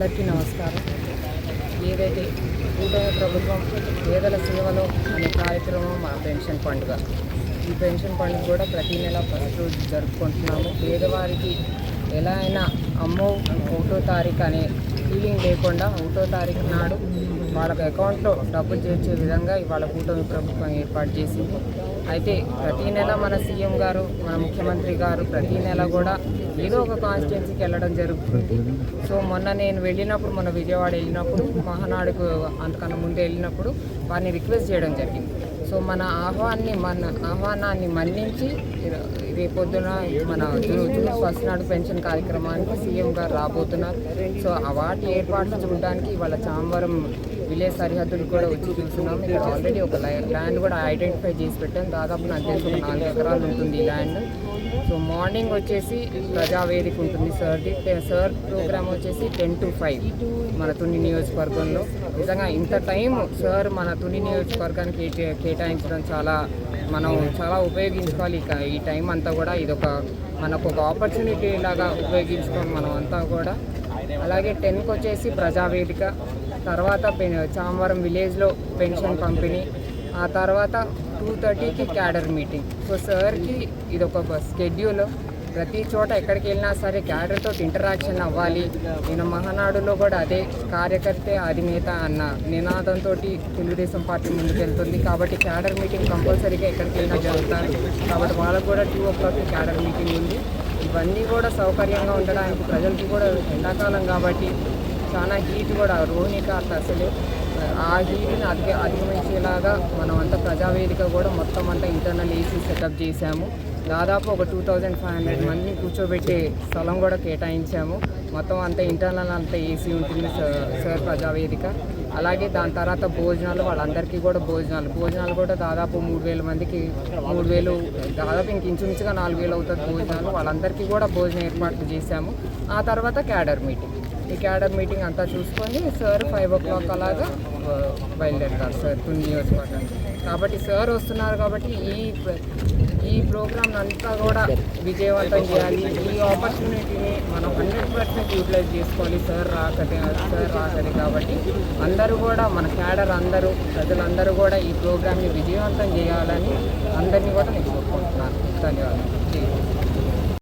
అందరికీ నమస్కారం. ఏదైతే కూటమి ప్రభుత్వం పేదల సేవలో అనే కార్యక్రమం మా పెన్షన్ పండుగ. ఈ పెన్షన్ పండుగ కూడా ప్రతి నెల ఫస్ట్ రోజు జరుపుకుంటున్నాము. పేదవారికి ఎలా అయినా అమ్మో 1వ తారీఖు అనే ఫీలింగ్ లేకుండా 1వ తారీఖు నాడు వాళ్ళకి అకౌంట్లో డబ్బులు చేర్చే విధంగా ఇవాళ కూటమి ప్రభుత్వం ఏర్పాటు చేసింది. అయితే ప్రతి నెల మన సీఎం గారు, మన ముఖ్యమంత్రి గారు ప్రతి నెల కూడా ఏదో ఒక కాన్స్టిట్యున్సీకి వెళ్ళడం జరుగుతుంది. సో మొన్న విజయవాడ వెళ్ళినప్పుడు మహానాడుకు అంతకన్నా ముందు వెళ్ళినప్పుడు వారిని రిక్వెస్ట్ చేయడం జరిగింది. సో మన ఆహ్వానాన్ని మన్నించి రేపొద్దున మన జూన్ 1 నాడు పెన్షన్ కార్యక్రమానికి సీఎం గారు రాబోతున్నారు. సో వాటి ఏర్పాట్లు చూడడానికి వాళ్ళ చాంవరం విలేజ్ సరిహద్దులు కూడా వచ్చి చూస్తున్నాం. ఇక్కడ ఆల్రెడీ ఒక ల్యాండ్ కూడా ఐడెంటిఫై చేసి పెట్టాం. దాదాపు నాకు తెలిసి ఒక 4 ఎకరాలు ఉంటుంది ఈ ల్యాండ్. సో మార్నింగ్ వచ్చేసి ప్రజావేదిక ఉంటుంది సార్ ప్రోగ్రామ్ వచ్చేసి 10 to 5 మన తుని నియోజకవర్గంలో. నిజంగా ఇంత టైం సార్ మన తుని నియోజకవర్గానికి కేటాయించడం మనం చాలా ఉపయోగించుకోవాలి. ఈ టైం అంతా కూడా మనకు ఒక ఆపర్చునిటీ లాగా ఉపయోగించుకోవాలి మనం అంతా కూడా. అలాగే 10కి వచ్చేసి ప్రజావేదిక, తర్వాత చామవరం విలేజ్లో పెన్షన్ పంపిణీ, ఆ తర్వాత 2:30కి క్యాడర్ మీటింగ్. సో సార్కి ఇది ఒక స్కెడ్యూల్. ప్రతి చోట ఎక్కడికి వెళ్ళినా సరే క్యాడర్తో ఇంటరాక్షన్ అవ్వాలి. నేను మహానాడులో కూడా అదే కార్యకర్తే అధినేత అన్న నినాదంతో తెలుగుదేశం పార్టీ ముందుకెళ్తుంది. కాబట్టి క్యాడర్ మీటింగ్ కంపల్సరీగా ఎక్కడికి వెళ్ళినా జరుగుతారు. కాబట్టి వాళ్ళకు కూడా 2 o'clock క్యాడర్ మీటింగ్ ఉంది. ఇవన్నీ కూడా సౌకర్యంగా ఉండడానికి ప్రజలకి కూడా ఎండాకాలం కాబట్టి చాలా హీట్ కూడా రోహిణి కాస్త అసలు ఆ హీట్ని అధిగమించేలాగా మనం అంతా ప్రజావేదిక కూడా మొత్తం అంతా ఇంటర్నల్ ఏసీ సెటప్ చేశాము. దాదాపు ఒక 2500 మందిని కూర్చోబెట్టే స్థలం కూడా కేటాయించాము. మొత్తం అంతా ఇంటర్నల్ అంతా ఏసీ ఉంటుంది సార్ ప్రజావేదిక. అలాగే దాని తర్వాత భోజనాలు, వాళ్ళందరికీ కూడా భోజనాలు కూడా దాదాపు 3000 మందికి 3000 దాదాపు ఇంచుమించుగా 4000 అవుతుంది భోజనాలు. వాళ్ళందరికీ కూడా భోజనం ఏర్పాట్లు చేశాము. ఆ తర్వాత క్యాడర్ మీటింగ్. ఈ క్యాడర్ మీటింగ్ అంతా చూసుకొని సార్ 5 o'clock అలాగా బయలుదేరుతారు సార్ తుని నియోజకవర్గానికి. కాబట్టి సార్ వస్తున్నారు కాబట్టి ఈ ప్రోగ్రామ్ అంతా కూడా విజయవంతం చేయాలి. ఈ ఆపర్చునిటీని మనం 100% యూటిలైజ్ చేసుకోవాలి. సార్ రాకదే కాబట్టి అందరూ కూడా మన క్యాడర్ ప్రజలందరూ కూడా ఈ ప్రోగ్రామ్ని విజయవంతం చేయాలని అందరినీ కూడా నేను కోరుకుంటున్నాను. ధన్యవాదాలు.